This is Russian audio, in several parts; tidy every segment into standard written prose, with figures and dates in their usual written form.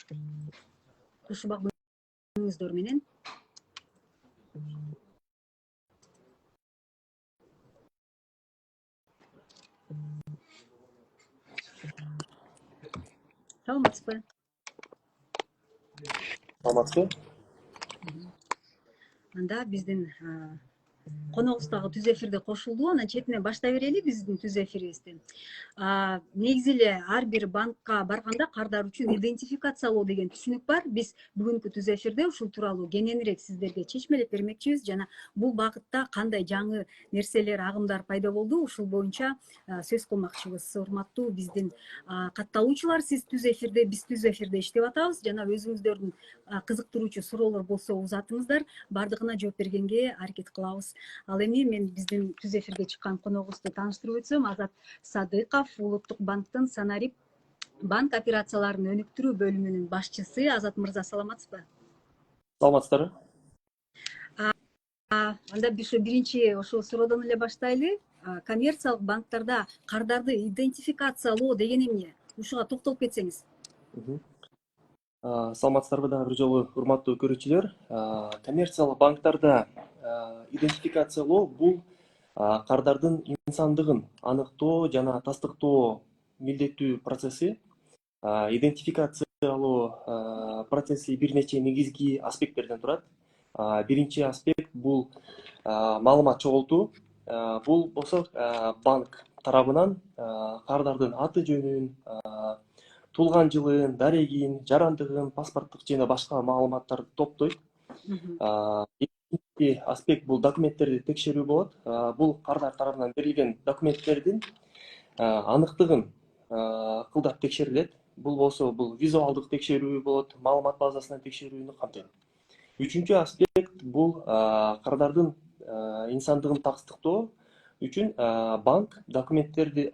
Ушубак көңүңүздөр менен. Саламатсызбы? Саламатсызбы? Анда биздин коногубуз дагы түз эфирде кошулду. Анан четинен баштай берели биздин түз эфирибизди. Негизи эле ар бир банкка барганда кардар үчүн идентификациялоо деген түшүнүк бар. Биз бүгүнкү түз эфирде ушул тууралуу кененирээк сиздерге чечмелеп бермекчибиз жана бул багытта кандай жаңы нерселер, агымдар пайда болду, ушул боюнча сөз кылмакчыбыз. Урматтуу биздин катталуучулар, сиз түз эфирде, биз түз эфирде иштеп атабыз жана өзүңүздөрдүн кызыктыруучу суроолор болсо узатыңыздар, бардыгына жооп бергенге аракет кылабыз. Ал эми мен биздин түз эфирге чыккан коногубузду тааныштырып өтсөм, Азат Садыков, Улуттук банктын Санарип банк операцияларын өнүктүрүү бөлүмүнүн башчысы. Азат мырза, саламатсызбы? Саламатсыздарбы? Анда биринчи ошол суроодон эле баштайлы. Коммерциялык банктарда кардарды идентификациялоо деген эмне? Ушуга токтолуп кетсеңиз. Саламатсыздарбы дагы бир жолу, урматтуу көрүүчүлөр. Коммерциялык банктарда идентификациялоо бул кардардын инсандыгын аныктоо жана тастыктоо милдеттүү процесси. Идентификациялоо процесси бир нече негизги аспекттерден турат. Биринчи аспект бул маалымат чогултуу. Бул болсо банк тарабынан кардардын аты жөнүн, туулган жылын, дарегин, жарандыгын, паспорттук жана башка маалыматтарды топтойт. Экинчи аспект бул документтерди текшерүү болот. Бул кардар тарабынан берилген документтердин аныктыгын кылдап текшерилет. Бул болсо бул визуалдык текшерүү болот, маалымат базасынан текшерүүнү камтыйт. Үчүнчү аспект бул кардардын инсандыгын тастыктоо үчүн банк документтерди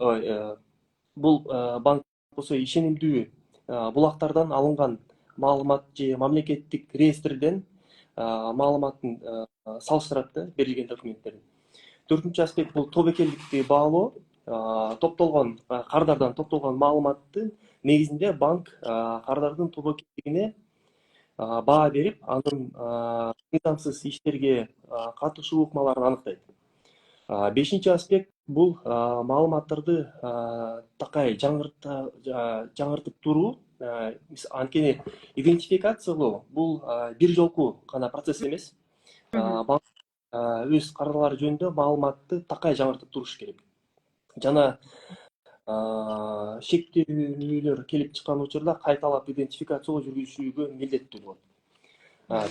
бул банк болсо ишенимдүү булактардан алынган маалымат же мамлекеттик реестрден маалыматын салыштырат да берилген документтерди. Төртүнчү аспект бул тобокелдикти баалоо. Топтолгон кардардан топтолгон маалыматтын негизинде банк кардардын тобокелдигине баа берип, анын мыйзамсыз иштерге катышуу ыкмаларын аныктайт. Бешинчи аспект бул маалыматтарды такай жаңыртып туруу. Анткени идентификациялоо бул бир жолку гана процесс эмес. Банк өз кардарлары жөнүндө маалыматты такай жаңыртып туруш керек. Жана шектүүлөр келип чыккан учурда кайталап идентификациялоо жүргүзүүгө милдеттүү болот.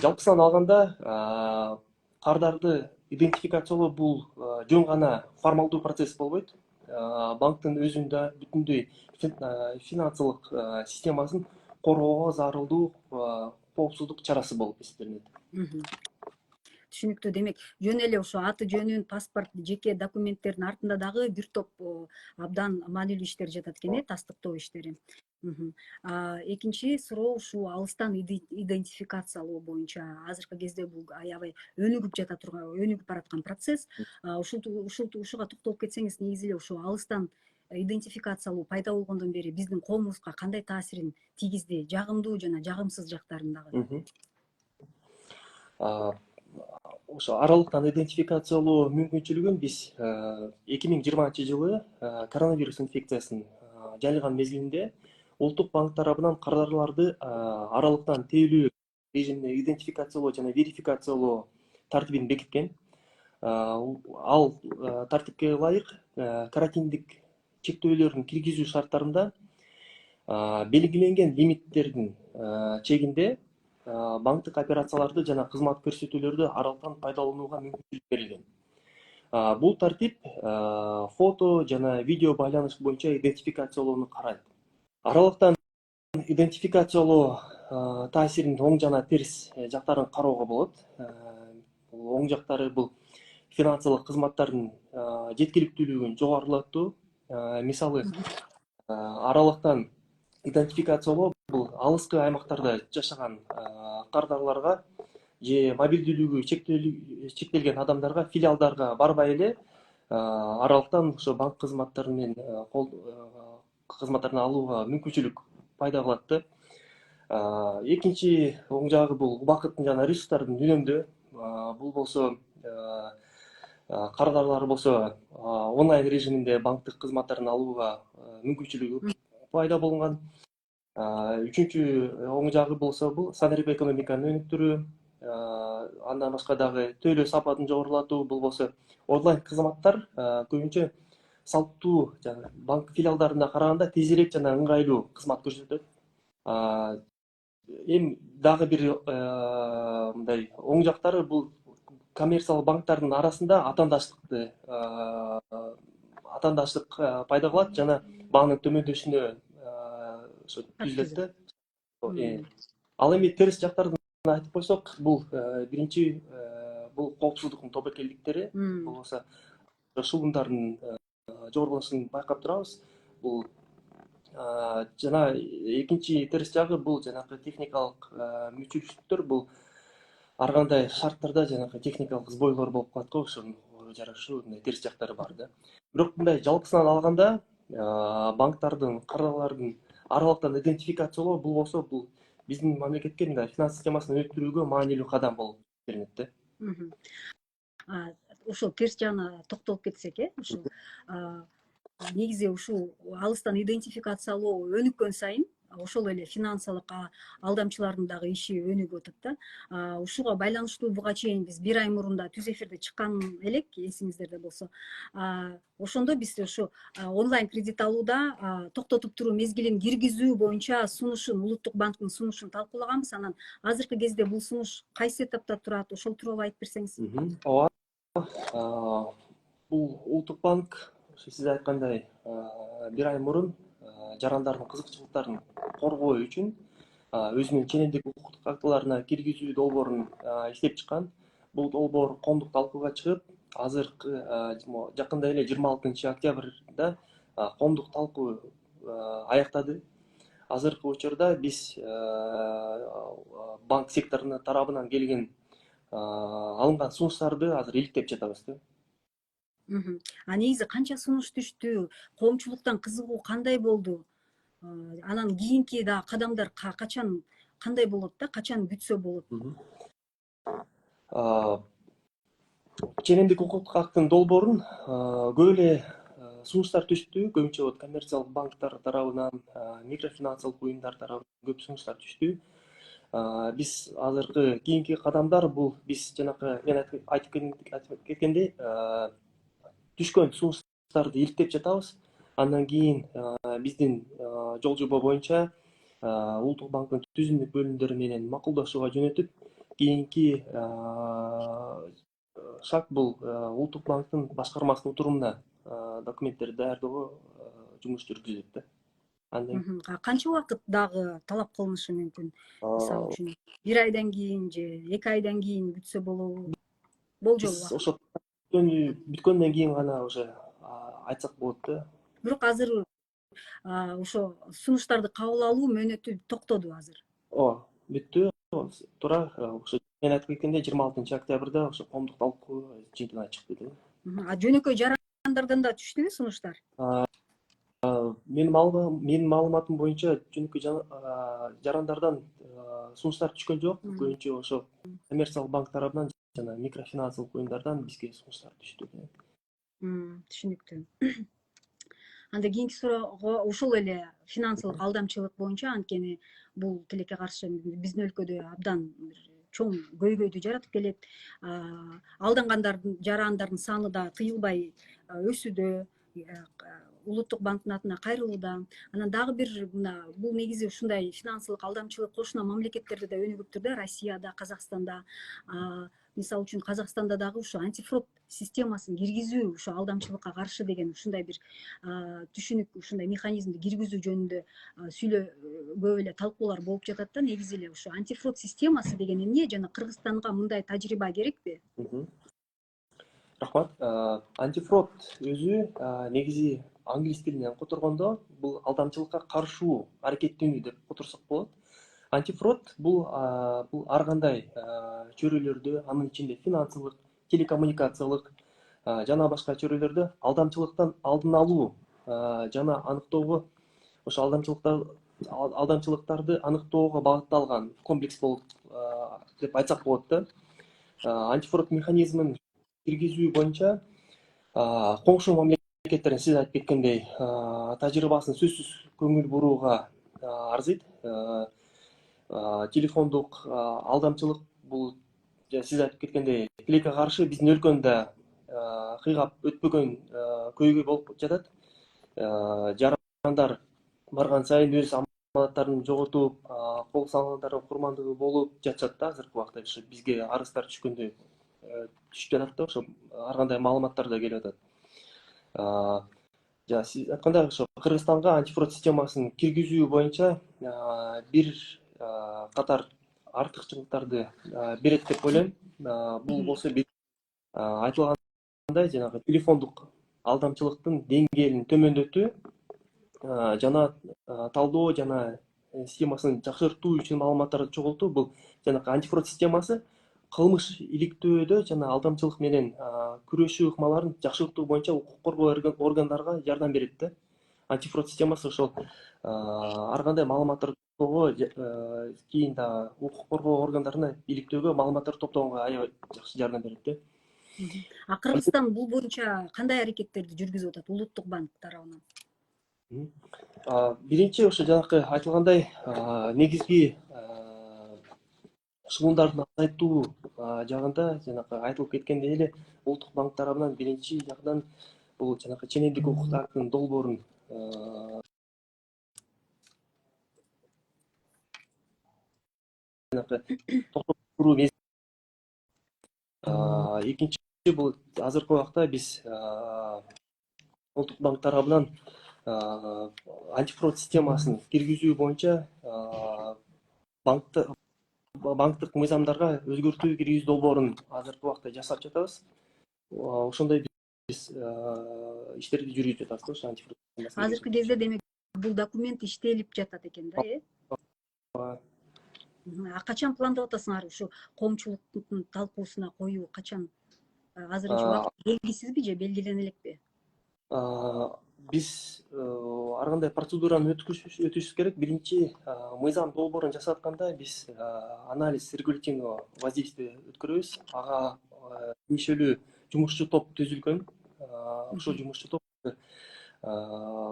Жалпысынан алганда кардарды идентификациялоо бул жөн гана формалдуу процесс болбойт. Банктын өзүндө бүтүндөй финансылык системасын коргоого зарылдуу коопсуздук чарасы болуп эсептелинет. Түшүнүктүү. Демек, жөн эле ошо аты жөнүн, паспорт, жеке документтердин артында дагы бир топ абдан маанилүү иштер жатат экен, тастыктоо иштери. Экинчи суроо ушул алыстан идентификациялоо боюнча. Азыркы кезде бул аябай өнүгүп бараткан процесс. Ушуга токтолуп кетсеңиз, негизи эле ушул алыстан идентификациялоо пайда болгондон бери биздин коомубузга кандай таасирин тийгизди? Жагымдуу жана жагымсыз жактарын дагы. Ошо аралыктан идентификациялоо мүмкүнчүлүгүн биз 2020-жылы коронавирус инфекциясын жайылган мезгилинде Улуттук банк тарабынан кардарларды аралыктан тейлөө режимине идентификациялоо жана верификациялоо тартибин бекиткен. Ал тартипке ылайык карантиндик чектөөлөрдүн киргизүү шарттарында белгиленген лимиттердин чегинде банктык операцияларды жана кызмат көрсөтүүлөрдү аралыктан пайдаланууга мүмкүнчүлүк берилген. Бул тартип фото жана видео байланыш боюнча идентификациялоону карайт. Аралыктан идентификациялоо таасирин оң жана терс жактарын кароого болот. Оң жактары бул финансылык кызматтардын жеткиликтүүлүгүн жогорулатуу. Мисалы, аралыктан идентификациялоо бул алыскы аймактарда жашаган кардарларга же мобилдүүлүгү чектелген адамдарга, филиалдарга барбай эле аралыктан ошо банк кызматтарын алууга мүмкүнчүлүк пайда кылат да. Экинчи оң жагы бул убакыттын жана ресурстардын үнөмдүү. Бул болсо кардарлар болсо онлайн режиминде банктык кызматтарын алууга мүмкүнчүлүгү пайда болгон. Үчүнчү оң жагы болсо бул санарип экономиканын өнүктүрүү, андан башка дагы төлөө сапатын жогорулатуу. Бул болсо онлайн кызматтар көбүнчө салттуу жана банк филиалдарына караганда тезирээк жана ыңгайлуу кызмат көрсөтөт. Эми дагы бир мындай оң жактары бул коммерциялык банктардын арасында атаандаштык пайда кылат жана баанын төмөндөшүнө ошо түзүлөт да. Ал эми терс жактарын айтып койсок, бул биринчи бул коопсуздуктун тобокелдиктери болбосо шугундардын жогорулашын байкап турабыз. Бул жана экинчи терс жагы бул жанакы техникалык мүчүлүштүктөр. Бул ар кандай шарттарда жанакы техникалык сбойлор болуп калат го, ошого жараша мындай терс жактары бар да. Бирок мындай жалпысынан алганда банктардын, кардарлардын аралыктан идентификациялоо бул болсо бул биздин мамлекетке мындай финанс системасын өнүктүрүүгө маанилүү кадам болуп көрүнөт да. Ошол терс жагына токтолуп кетсек, ушул негизи ушул алыстан идентификациялоо өнүккөн сайын ошол эле финансылык алдамчылардын дагы иши өнүгүп атат да. Ушуга байланыштуу буга чейин биз бир ай мурун да түз эфирде чыккан элек, эсиңиздерде болсо. Ошондо биз ушу онлайн кредит алууда токтотуп туруу мезгилин киргизүү боюнча сунушун, Улуттук банктын сунушун талкуулаганбыз. Анан азыркы кезде бул сунуш кайсы этапта турат? Ошол тууралуу айтып берсеңиз. Ооба. Бул Улуттук банк сиз айткандай бир ай мурун жарандардын кызыкчылыктарын коргоо үчүн өзүнүн ченемдик укуктук актыларына киргизүү долбоорун иштеп чыккан. Бул долбоор коомдук талкууга чыгып, азыркы жакында эле 26 октябрда коомдук талкуу аяктады. Азыркы учурда биз банк секторунун тарабынан келген алынган сунуштарды азыр иликтеп жатабыз да. Негизи канча сунуш түштү? Коомчулуктан кызыгуу кандай болду? Анан кийинки да кадамдар качан кандай болот да? Качан күтсө болот? Ченемдик укуктук акттын долбоорун көп эле сунуштар түштү. Көбүнчө коммерциялык банктар тарабынан, микрофинансылык уюмдар тарабынан көп сунуштар түштү. Биз азыркы кийинки кадамдар бул биз жанакы мен айтып кеткендей түшкөн сунуштарды иликтеп жатабыз. Андан кийин биздин жол жобо боюнча Улуттук банктын түзүмдүк бөлүмдөрү менен макулдашууга жөнөтүп, кийинки шаг бул Улуттук банктын башкармасынын отурумуна документтерди даярдоого жумуш жүргүзүлөт да. Канча убакыт дагы талап кылынышы мүмкүн? Мисалы үчүн бир айдан кийин же 2 айдан кийин күтсө болобу? Болжол Ошо бүткөндөн кийин гана уже айтсак болот да. Бирок азыр ошо сунуштарды кабыл алуу мөөнөтү токтоду азыр. Ооба, бүттү. Туура ошо мен айтып кеткендей 26 октябрда ошо коомдук талкуу жыйынтыгына чыкты да. Жөнөкөй жарандардан да түштүбү сунуштар? Менин маалыматым боюнча жөнөкөй жарандардан сунуштар түшкөн жок. Көбүнчө ошо коммерциялык банк тарабынан жана микрофинансылык уюмдардан бизге сунуштар түштү. Түшүнүктүү. Анда кийинки суроого ошол эле финансылык алдамчылык боюнча, анткени бул тилекке каршы биздин өлкөдө абдан чоң көйгөйдү жаратып келет. Алдангандардын, жарандардын саны да тыйылбай өсүүдө, Улуттук банктын атына кайрылууда. Анан дагы бир бул негизи ушундай финансылык алдамчылык кошуна мамлекеттерде да өнүгүптүр да, Россияда, Казакстанда. Мисалы үчүн Казакстанда дагы ушу антифрод системасын киргизүү, ушу алдамчылыкка каршы деген ушундай бир түшүнүк, ушундай механизмди киргизүү жөнүндө көп эле талкуулар болуп жатат да. Негизи эле ушу антифрод системасы деген эмне жана Кыргызстанга мындай тажрыйба керекпи? Рахмат. Антифрод өзү негизи англис тилинен которгондо бул алдамчылыкка каршуу аракеттенүү деп которсок болот. Антифрод бул ар кандай чөйрөлөрдө, анын ичинде финансылык, телекоммуникациялык жана башка чөйрөлөрдө алдамчылыктан алдын алуу жана аныктоого, ошо алдамчылыктар алдамчылыктарды аныктоого багытталган комплекс болуп деп айтсак болот да. Антифрод механизмин киргизүү боюнча коңшу мамлекеттердин сиз айтып кеткендей тажрыйбасын сөзсүз көңүл бурууга арзыйт. Телефондук алдамчылык бул сиз айтып кеткендей тилекке каршы биздин өлкөнүн кыйгап өтпөгөн көйгөй болуп жатат. Жарандар барган сайын өз аманаттарын жоготуп, кол салгандардын курмандыгы болуп жатышат да азыркы убакта. Ошо бизге арыздар түшкөндө түшүп жатат да, ошо ар кандай маалыматтар да келип атат. Жана сиз айткандай ошо Кыргызстанга антифрод системасын киргизүү боюнча бир катар артыкчылыктарды берет деп ойлойм. Бул болсо айтылгандай жанагы телефондук алдамчылыктын деңгээлин төмөндөтүү жана талдоо жана системасын жакшыртуу үчүн маалыматтарды чогултуу. Бул жанагы антифрод системасы кылмыш иликтөөдө жана алдамчылык менен күрөшүү ыкмаларын жакшыртуу боюнча укук коргоо органдарга жардам берет да. Антифрод системасы ошол ар кандай маалыматтарды топтоого, кийин дагы укук коргоо органдарына иликтөөгө, маалыматтарды топтоого аябай жакшы жардам берет да. Кыргызстан бул боюнча кандай аракеттерди жүргүзүп атат Улуттук банк тарабынан? Биринчи ошо жанакы айтылгандай негизги чыгымдардын азайтуу жагында жанакы айтылып кеткендей эле Улуттук банк тарабынан биринчи жагдан бул жанакы ченемдик укук актынын долбоорун экинчи бул азыркы убакта биз Улуттук банк тарабынан антифрод системасын киргизүү боюнча банктык мыйзамдарга өзгөртүү киргизүү долбоорун азыркы убакта жасап жатабыз. Ошондой биз иштерди жүргүзүп жатабыз ошо антифрод системасын. Азыркы кезде демек бул документ иштелип жатат экен да, качан пландап атасыңар ушу коомчулуктун талкуусуна коюу? Качан? Азырынча убакыт белгисизби же белгилене элекпи? Биз ар кандай процедураны өтүшүбүз керек. Биринчи мыйзам долбоорун жасап атканда биз анализ регулятивного воздействия өткөрөбүз. Ага тиешелүү жумушчу топ түзүлгөн. Ошол жумушчу топ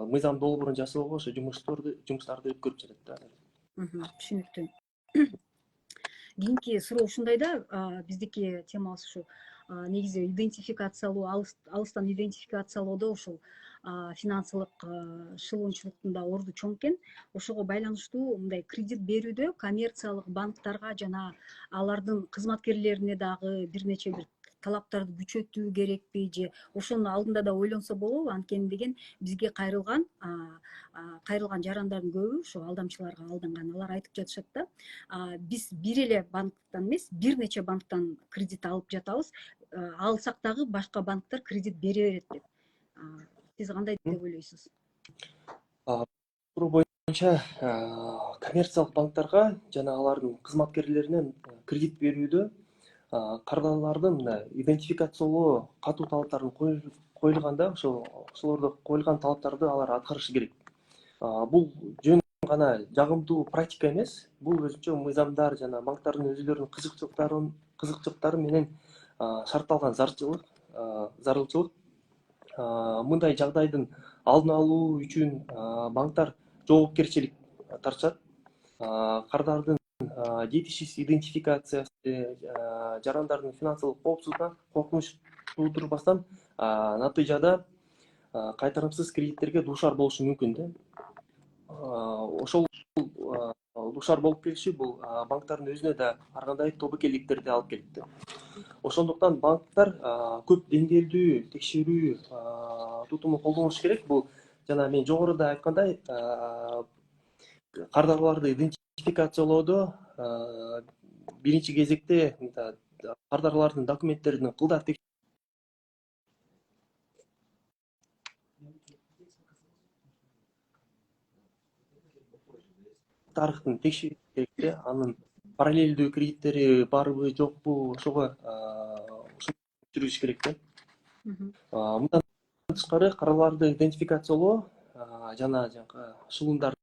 мыйзам долбоорун жасоого ошо жумуштарды өткөрүп жатат да. Түшүнүктүү. Кийинки суроо ушундай да, биздики темабыз ушу негизи идентификациялоо, алыстан идентификациялоодо ушул финансылык шылуунчулуктун да орду чоң экен. Ошого байланыштуу мындай кредит берүүдө коммерциялык банктарга жана алардын кызматкерлерине дагы бир нече бир талаптарды күчөтүү керекпи же ошонун алдында да ойлонсо болобу? Анткени деген бизге кайрылган жарандардын көбү ошо алдамчыларга алданган. Алар айтып жатышат да, биз бир эле банктан эмес, бир нече банктан кредит алып жатабыз, алсак дагы башка банктар кредит бере берет деп. Сиз кандай деп ойлойсуз? Суроо боюнча коммерциялык банктарга жана алардын кызматкерлерине кредит берүүдө кардарлардын идентификациялоо катуу талаптарын коюлган да. Ошолордо коюлган талаптарды алар аткарышы керек. Бул жөн гана жагымдуу практика эмес, бул өзүнчө мыйзамдар жана банктардын өзүлөрүнүн кызыкчылыктары менен шартталган зарылчылык. Мындай жагдайдын алдын алуу үчүн банктар жоопкерчилик тартышат. Кардардын жетишсиз идентификациясы жарандардын финансылык коопсуздугуна коркунуч туудурбастан натыйжада кайтарымсыз кредиттерге дуушар болушу мүмкүн да. Ошол дуушар болуп келиши бул банктардын өзүнө да ар кандай тобокелдиктерди алып келет да. Ошондуктан банктар көп деңгээлдүү текшерүү тутумун колдонуш керек. Бул жана мен жогоруда айткандай кардарларды идентификациялоодо биринчи кезекте кардарлардын документтерин кылдат тарыхтын текшерүү керек да. Анын параллелдүү кредиттери барбы жокпу, ошого жүрүш керек да. Мындан тышкары кардарларды идентификациялоо жана шылуундар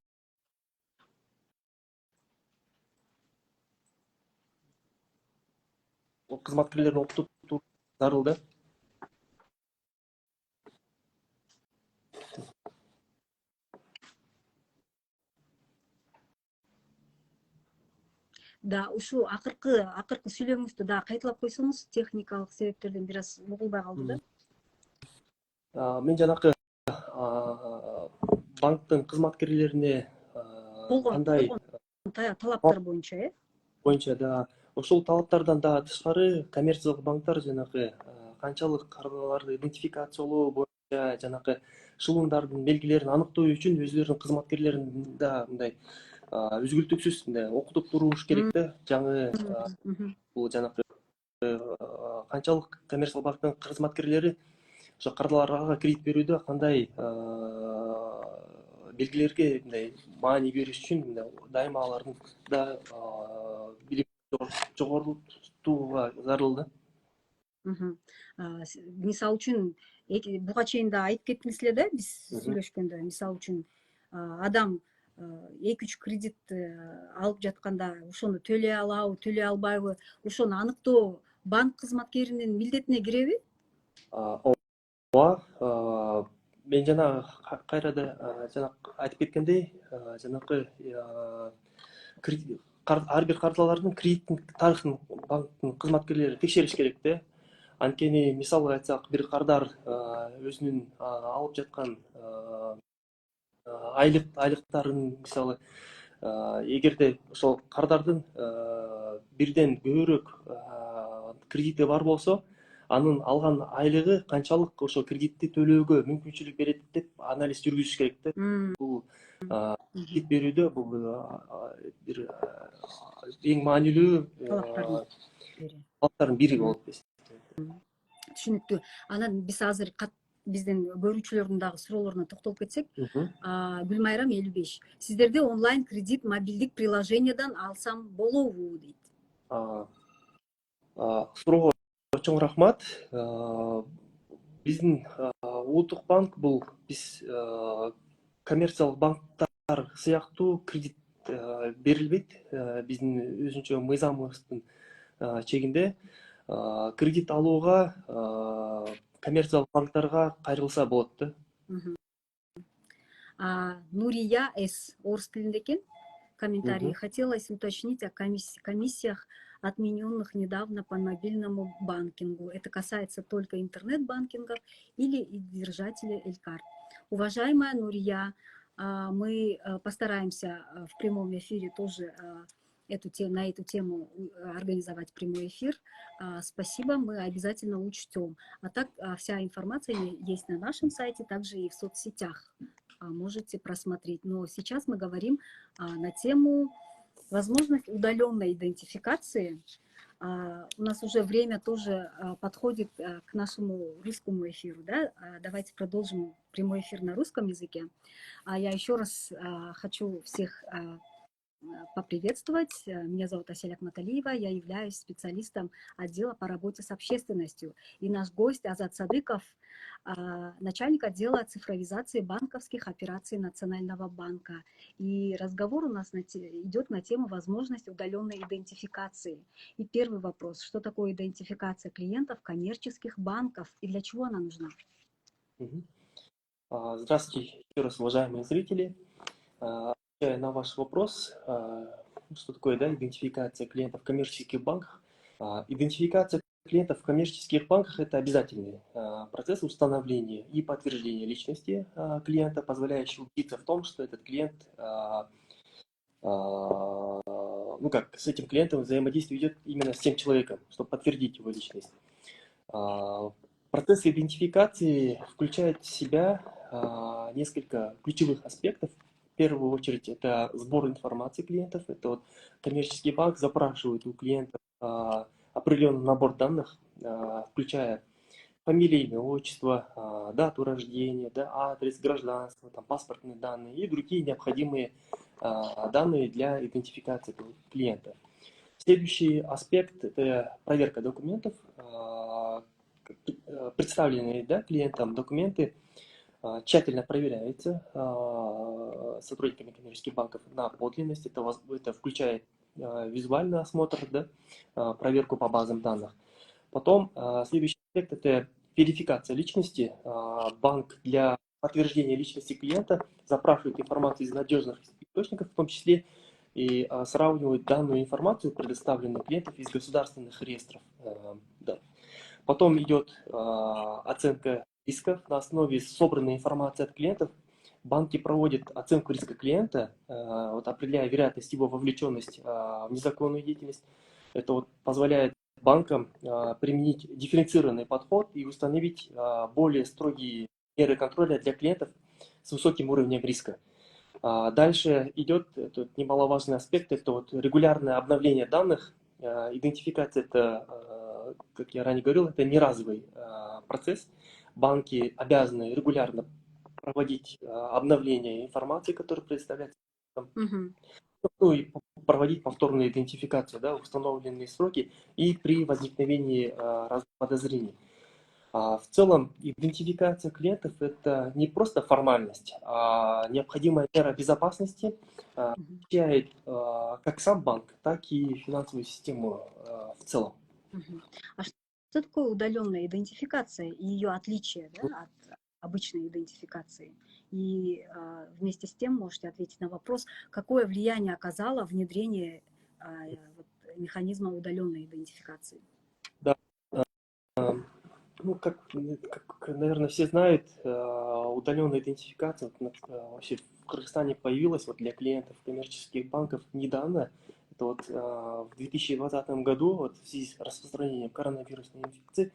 кызматкерлерин окутуп туруу зарыл да. Да, ушул акыркы сүйлөгүңүздү дагы кайталап койсоңуз, техникалык себептерден бир аз угулбай калды да. Мен жанакы банктын кызматкерлерине кандай Талаптар боюнча, боюнча да ошол талаптардан дагы тышкары коммерциялык банктар жанакы канчалык кардаларды идентификациялоо боюнча жанакы шылымдардын белгилерин аныктоо үчүн өзүлөрүнүн кызматкерлерин да мындай үзгүлтүксүз мындай окутуп туруш керек да. Жаңы бул жанакы канчалык коммерциялык банктын кызматкерлери ошо кардаларга кредит берүүдө кандай белгилерге мындай маани бериш үчүн мындай дайыма алардын да билим жогорултууга зарыл да. Мисалы үчүн буга чейин да айтып кеттиңиз эле да, биз сүйлөшкөндө, мисалы үчүн адам 2-3 кредит алып жатканда ошону төлөй алабы, төлөй албайбы, ошону аныктоо банк кызматкеринин милдетине киреби? Ооба, мен жана кайрада жана айтып кеткендей, жанакы ар бир карталардын кредиттин тарыхын банктын кызматкерлери текшериш керек да. Анткени мисалга айтсак, бир кардар өзүнүн алып жаткан айлыктарын мисалы эгерде ошол кардардын бирден көбүрөөк кредити бар болсо, анын алган айлыгы канчалык ошол кредитти төлөөгө мүмкүнчүлүк берет деп анализ жүргүзүш керек да. Бул кредит берүүдө бул бир эң маанилүү талаптардын бири болуп эсептелет. Түшүнүктүү. Анан биз азыр биздин көрүүчүлөрдүн дагы суроолоруна токтолуп кетсек, Гүлмайрам 55. Сиздерде онлайн кредит мобилдик приложениядан алсам болобу дейт. Суроого чоң рахмат. Биздин улуттук банк бул биз коммерциялык банктар сыяктуу кредит берилбейт. Биздин өзүнчө мыйзамыбыздын чегинде кредит алууга коммерциялык банктарга кайрылса болот да. Нурия С. орус тилинде экен. Комментарий. Хотелось уточнить о комиссиях, отмененных недавно по мобильному банкингу. Это касается только интернет-банкингов или держателей Элькарт. Уважаемая Нурия, мы постараемся в прямом эфире тоже на эту тему организовать прямой эфир. Спасибо, мы обязательно учтем. А так вся информация есть на нашем сайте, также и в соцсетях. Можете просмотреть. Но сейчас мы говорим на тему возможность удаленной идентификации. У нас уже время тоже подходит к нашему русскому эфиру. Да? Давайте продолжим прямой эфир на русском языке. Я еще раз хочу всех поприветствовать. Меня зовут Асель Ахматалиева, я являюсь специалистом отдела по работе с общественностью. И наш гость Азат Садыков, начальник отдела цифровизации банковских операций Национального банка. И разговор у нас идет на тему возможности удаленной идентификации. И первый вопрос: что такое идентификация клиентов коммерческих банков и для чего она нужна? Здравствуйте еще раз, уважаемые зрители. На ваш вопрос, что такое идентификация клиентов в коммерческих банках. Идентификация клиентов в коммерческих банках – это обязательный процесс установления и подтверждения личности клиента, позволяющий убедиться в том, что этот клиент, с этим клиентом взаимодействие идет именно с тем человеком, чтобы подтвердить его личность. Процесс идентификации включает в себя несколько ключевых аспектов. В первую очередь это сбор информации клиентов. Это вот коммерческий банк запрашивает у клиентов определенный набор данных, включая фамилию, имя, отчество, дату рождения, адрес, гражданство, паспортные данные и другие необходимые данные для идентификации этого клиента. Следующий аспект – это проверка документов. Представленные клиентам документы тщательно проверяются сотрудниками коммерческих банков на подлинность. Это включает визуальный осмотр, проверку по базам данных. Потом следующий аспект – это верификация личности. Банк для подтверждения личности клиента запрашивает информацию из надежных источников, в том числе и сравнивает данную информацию, предоставленную клиентов из государственных реестров. Да. Потом идет оценка рисков на основе собранной информации от клиентов. Банки проводят оценку риска клиента, определяя вероятность его вовлеченности в незаконную деятельность. Это позволяет банкам применить дифференцированный подход и установить более строгие меры контроля для клиентов с высоким уровнем риска. Дальше идет этот немаловажный аспект, это регулярное обновление данных. Идентификация – это, как я ранее говорил, это не разовый процесс. Банки обязаны регулярно проводить обновление информации, которая предоставляется, ну и проводить повторную идентификацию, да, установленные сроки и при возникновении разных подозрений. В целом, идентификация клиентов – это не просто формальность, а необходимая мера безопасности, защищает как сам банк, так и финансовую систему в целом. А что такое удаленная идентификация и ее отличие, да, от обычной идентификации? И вместе с тем можете ответить на вопрос, какое влияние оказало внедрение механизма удаленной идентификации? Да. Ну, как, наверное, все знают, удаленная идентификация вообще в Кыргызстане появилась для клиентов коммерческих банков недавно. Это в 2020 году, в связи с распространением коронавирусной инфекции,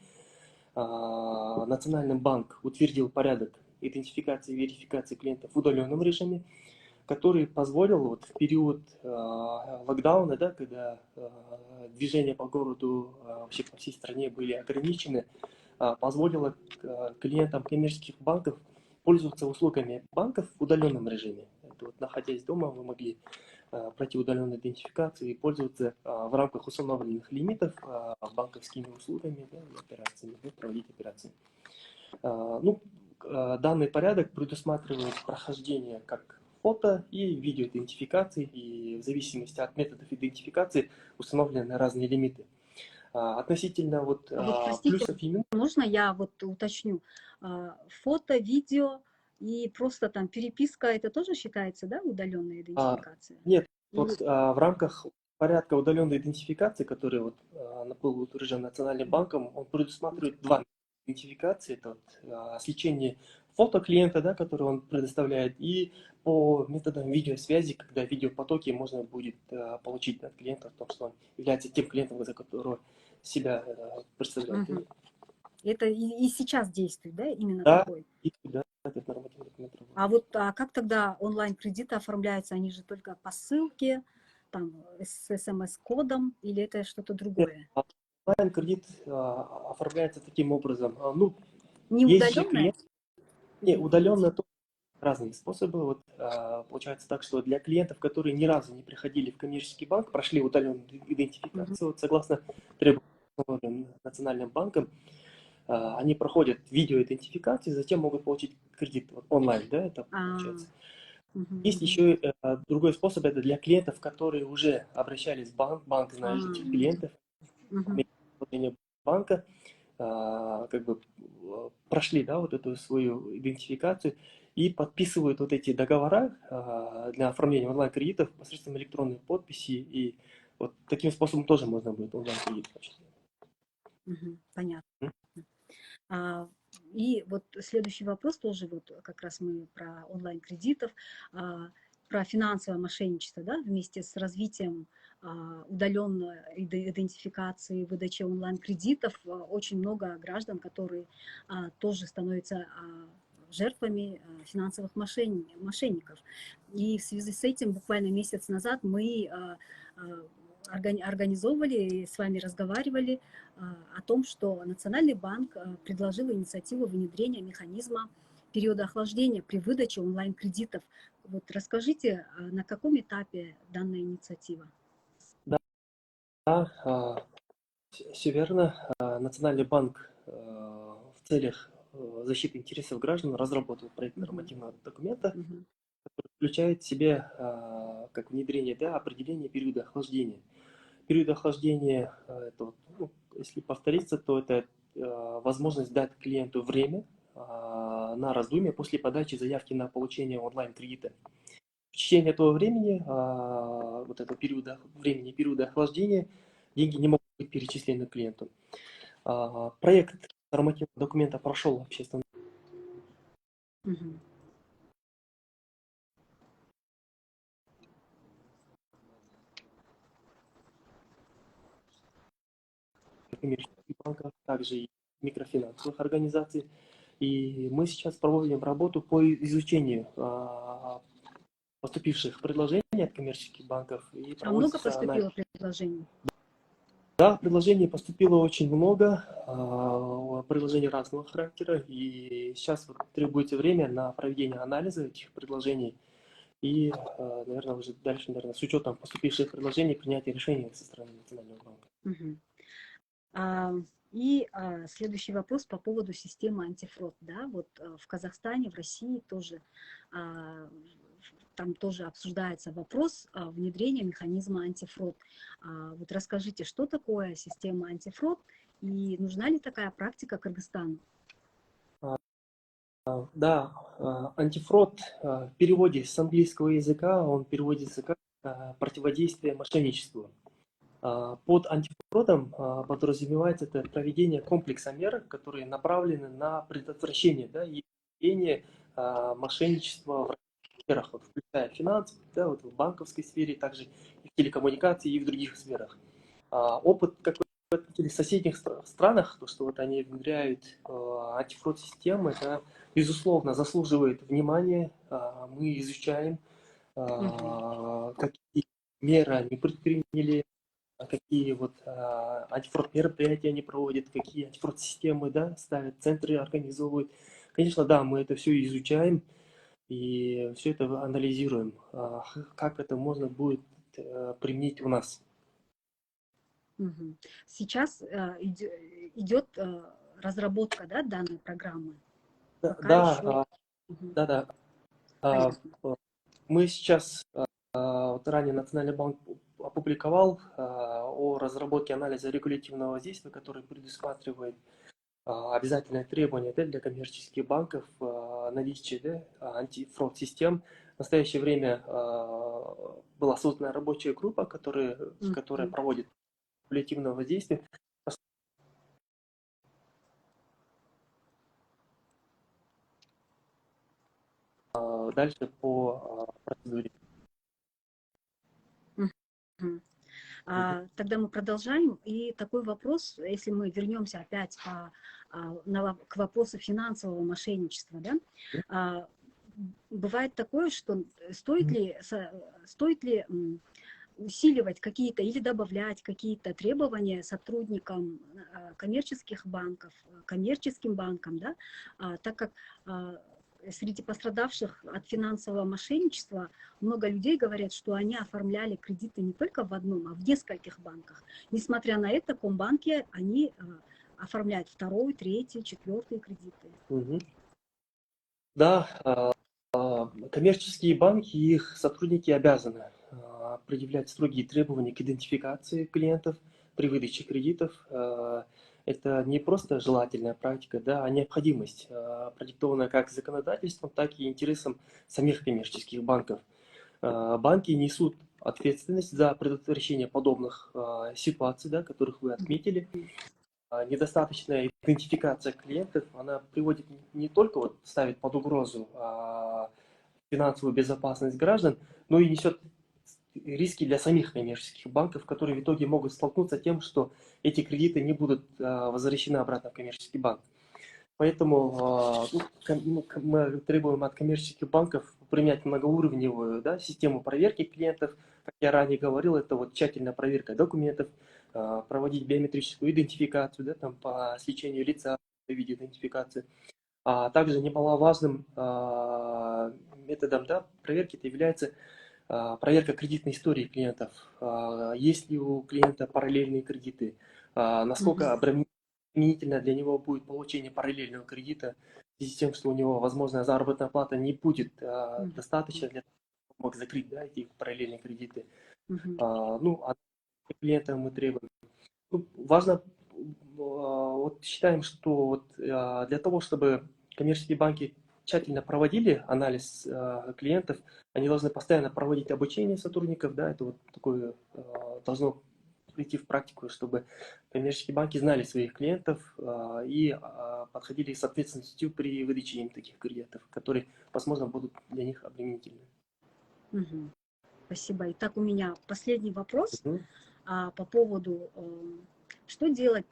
Национальный банк утвердил порядок идентификации и верификации клиентов в удаленном режиме, который позволил в период локдауна, да, когда движения по городу, вообще по всей стране были ограничены, позволило клиентам коммерческих банков пользоваться услугами банков в удаленном режиме. Это находясь дома, вы могли пройти удаленную идентификацию и пользоваться в рамках установленных лимитов банковскими услугами, да, и операциями, проводить операции. Данный порядок предусматривает прохождение как фото и видеоидентификации, и в зависимости от методов идентификации установлены разные лимиты. Относительно простите, плюсов и минусов. можно я уточню? Фото, видео и просто там переписка, это тоже считается, да, удаленная идентификация? Нет, в рамках порядка удаленной идентификации, который был утвержден Национальным банком, он предусматривает два метода идентификации. Это сличение фото клиента, да, который он предоставляет, и по методам видеосвязи, когда видеопотоки можно будет получить от клиента, в том, что он является тем клиентом, за которого себя представляет. Угу. Это и сейчас действует, да, именно Да, такой? да, этот нормативный документ. А как тогда онлайн-кредиты оформляются? Они же только по ссылке, там, с смс-кодом, или это что-то другое? Онлайн-кредит оформляется таким образом. Не Есть же удаленное? не удаленно, разные способы. Получается так, что для клиентов, которые ни разу не приходили в коммерческий банк, прошли удаленную идентификацию, согласно требованиям Национальным банком, они проходят видеоидентификацию, затем могут получить кредит онлайн, да, это получается. Есть еще другой способ, это для клиентов, которые уже обращались в банк, банк знает этих клиентов, банка, прошли, да, эту свою идентификацию и подписывают эти договора для оформления онлайн-кредитов посредством электронной подписи, и таким способом тоже можно будет онлайн-кредит получить. Понятно. И следующий вопрос тоже, как раз мы про онлайн-кредитов, про финансовое мошенничество, да, вместе с развитием удаленной идентификации, выдачи онлайн-кредитов, очень много граждан, которые тоже становятся жертвами финансовых мошенников. И в связи с этим буквально месяц назад мы организовывали, с вами разговаривали о том, что Национальный банк предложил инициативу внедрения механизма периода охлаждения при выдаче онлайн-кредитов. Расскажите, на каком этапе данная инициатива? Да, все верно. Национальный банк в целях защиты интересов граждан разработал проект нормативного документа, который включает в себя как внедрение определения периода охлаждения. период охлаждения, это, ну, если повториться, то это возможность дать клиенту время на раздумье после подачи заявки на получение онлайн-кредита. В течение этого времени, вот этого периода охлаждения, деньги не могут быть перечислены клиенту. Проект нормативного документа прошел общественный. Мгм. Коммерческих банков, также и микрофинансовых организаций. И мы сейчас проводим работу по изучению поступивших предложений от коммерческих банков. И А много проводится анализ. поступило предложений? Да, предложений поступило очень много, предложений разного характера. И сейчас вот требуется время на проведение анализа этих предложений. И, наверное, уже дальше, наверное, с учетом поступивших предложений принятие решений со стороны Национального банка. Мгм. А, И следующий вопрос по поводу системы антифрод. Да? Вот в Казахстане, в России тоже там тоже обсуждается вопрос внедрения механизма антифрод. Вот расскажите, что такое система антифрод и нужна ли такая практика Кыргызстану? Да, антифрод в переводе с английского языка, он переводится как противодействие мошенничеству. Под антифродом подразумевается это проведение комплекса мер, которые направлены на предотвращение, да, и ведение мошенничества в разных сферах, вот, включая финансы, да, вот, в банковской сфере, также и в телекоммуникации и в других сферах. Опыт, как вы отметили, в соседних странах, то, что вот они внедряют антифрод-системы, это, безусловно, заслуживает внимания. Мы изучаем, какие меры они предприняли, какие вот антифрод мероприятия они проводят, какие антифрод системы, да, ставят, центры организовывают. Конечно, да, мы это все изучаем и все это анализируем, как это можно будет применить у нас. Мгм. Сейчас идет разработка, да, данной программы. Да, Пока еще. да, Мгм. да, да. А, Понятно. Мы сейчас, вот ранее Национальный банк опубликовал о разработке анализа регулятивного воздействия, который предусматривает обязательное требование, да, для коммерческих банков наличие, да, антифрод-систем. В настоящее время была создана рабочая группа, которая Мгм. проводит регулятивное воздействие. Дальше по процедуре. Мгм. Тогда мы продолжаем. И такой вопрос, если мы вернемся опять к вопросу финансового мошенничества, да, а, бывает такое, что стоит ли усиливать какие-то или добавлять какие-то требования сотрудникам коммерческих банков, коммерческим банкам, да, так как среди пострадавших от финансового мошенничества много людей говорят, что они оформляли кредиты не только в одном, а в нескольких банках. Несмотря на это, в Комбанке они оформляют второй, третий, четвертый кредиты. Мгм. Да, коммерческие банки и их сотрудники обязаны предъявлять строгие требования к идентификации клиентов при выдаче кредитов. Это не просто желательная практика, да, а необходимость, продиктованная как законодательством, так и интересом самих коммерческих банков. Банки несут ответственность за предотвращение подобных ситуаций, да, которых вы отметили. Недостаточная идентификация клиентов, она приводит не только вот ставит под угрозу финансовую безопасность граждан, но и несет риски для самих коммерческих банков, которые в итоге могут столкнуться с тем, что эти кредиты не будут возвращены обратно в коммерческий банк. Поэтому мы требуем от коммерческих банков применять многоуровневую, да, систему проверки клиентов. Как я ранее говорил, это вот тщательная проверка документов, проводить биометрическую идентификацию, да, там, по сличению лица в виде идентификации. А также немаловажным методом, да, проверки это является проверка кредитной истории клиентов. Есть ли у клиента параллельные кредиты, насколько Мгм. обременительно для него будет получение параллельного кредита, в связи с тем, что у него возможная заработная плата не будет Мгм. достаточно для того, чтобы он мог закрыть, да, эти параллельные кредиты. Мгм. Ну, клиентам мы требуем. Ну, важно, вот считаем, что вот, для того, чтобы коммерческие банки тщательно проводили анализ клиентов, они должны постоянно проводить обучение сотрудников, да, это вот такое должно прийти в практику, чтобы коммерческие банки знали своих клиентов и подходили с ответственностью при выдаче им таких кредитов, которые, возможно, будут для них обременительны. Мгм. Спасибо. Итак, у меня последний вопрос Мгм. по поводу, что делать.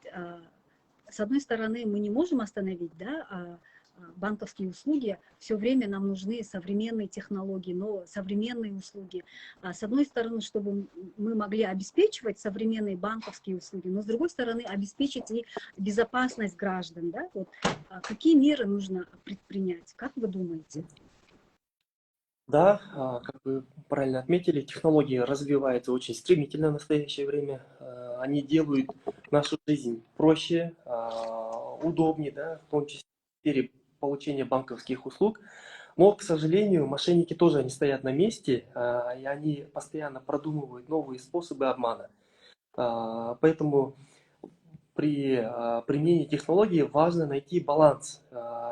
С одной стороны, мы не можем остановить, да, банковские услуги. Все время нам нужны современные технологии, но современные услуги. С одной стороны, чтобы мы могли обеспечивать современные банковские услуги, но с другой стороны, обеспечить и безопасность граждан. Да? Вот, какие меры нужно предпринять? Как вы думаете? Да, как вы правильно отметили, технологии развиваются очень стремительно в настоящее время. Они делают нашу жизнь проще, удобнее, да, в том числе в сфере получения банковских услуг. Но, к сожалению, мошенники тоже не стоят на месте, и они постоянно продумывают новые способы обмана. Поэтому при применении технологий важно найти баланс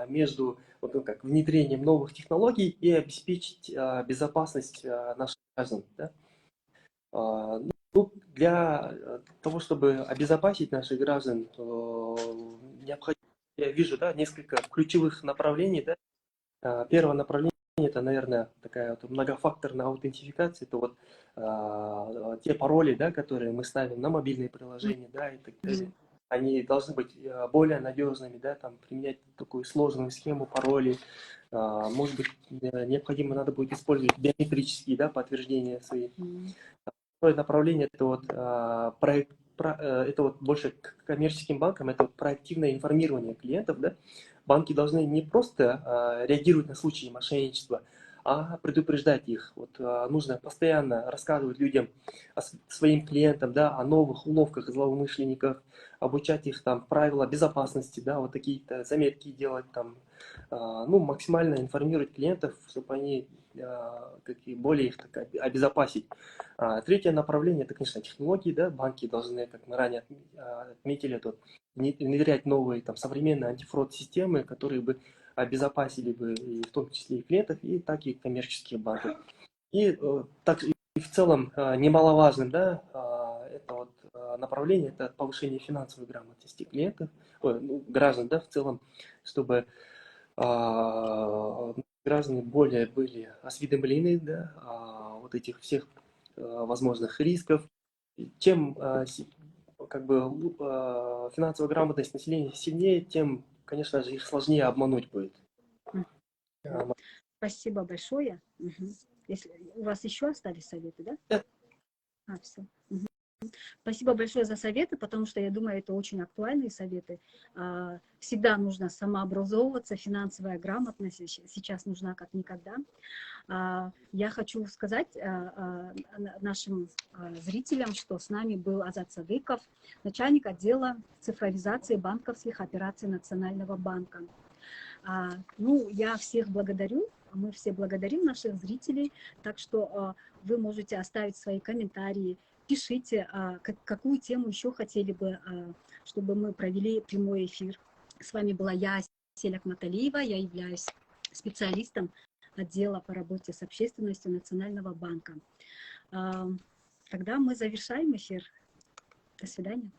между вот, ну, как, внедрением новых технологий и обеспечить безопасность наших граждан. Да? Ну, для того, чтобы обезопасить наших граждан, необходимо, я вижу, да, несколько ключевых направлений. Да? Первое направление — это, наверное, такая вот многофакторная аутентификация. Это вот те пароли, да, которые мы ставим на мобильные приложения, да, и так далее. Они должны быть более надежными, да, там, применять такую сложную схему паролей. Может быть, необходимо, надо будет использовать биометрические, да, подтверждения свои. Второе направление — это вот это вот больше к коммерческим банкам, это вот проактивное информирование клиентов, да. Банки должны не просто реагировать на случаи мошенничества, а предупреждать их. Вот нужно постоянно рассказывать людям, своим клиентам, да, о новых уловках злоумышленников, обучать их там правила безопасности, да, вот такие-то заметки делать там, ну, максимально информировать клиентов, чтобы они более их так обезопасить. Третье направление — это, конечно, технологии, да, банки должны, как мы ранее отметили, тут внедрять новые там современные антифрод-системы, которые бы обезопасили бы и в том числе и клиентов, и так и коммерческие банки. И также и в целом немаловажным, да, это вот направление — это повышение финансовой грамотности клиентов, ну, граждан, да, в целом, чтобы граждане более были осведомлены, да, о вот этих всех возможных рисков. Чем как бы финансовая грамотность населения сильнее, тем, конечно же, их сложнее обмануть будет. Спасибо большое. Если у вас еще остались советы, да? Да. Все. Спасибо большое за советы, потому что я думаю, это очень актуальные советы. Всегда нужно самообразовываться, финансовая грамотность сейчас нужна как никогда. Я хочу сказать нашим зрителям, что с нами был Азат Садыков, начальник отдела цифровизации банковских операций Национального банка. Ну, я всех благодарю, мы все благодарим наших зрителей, так что вы можете оставить свои комментарии, пишите, какую тему еще хотели бы, чтобы мы провели прямой эфир. С вами была я, Селя Маталиева, я являюсь специалистом отдела по работе с общественностью Национального банка. Тогда мы завершаем эфир. До свидания.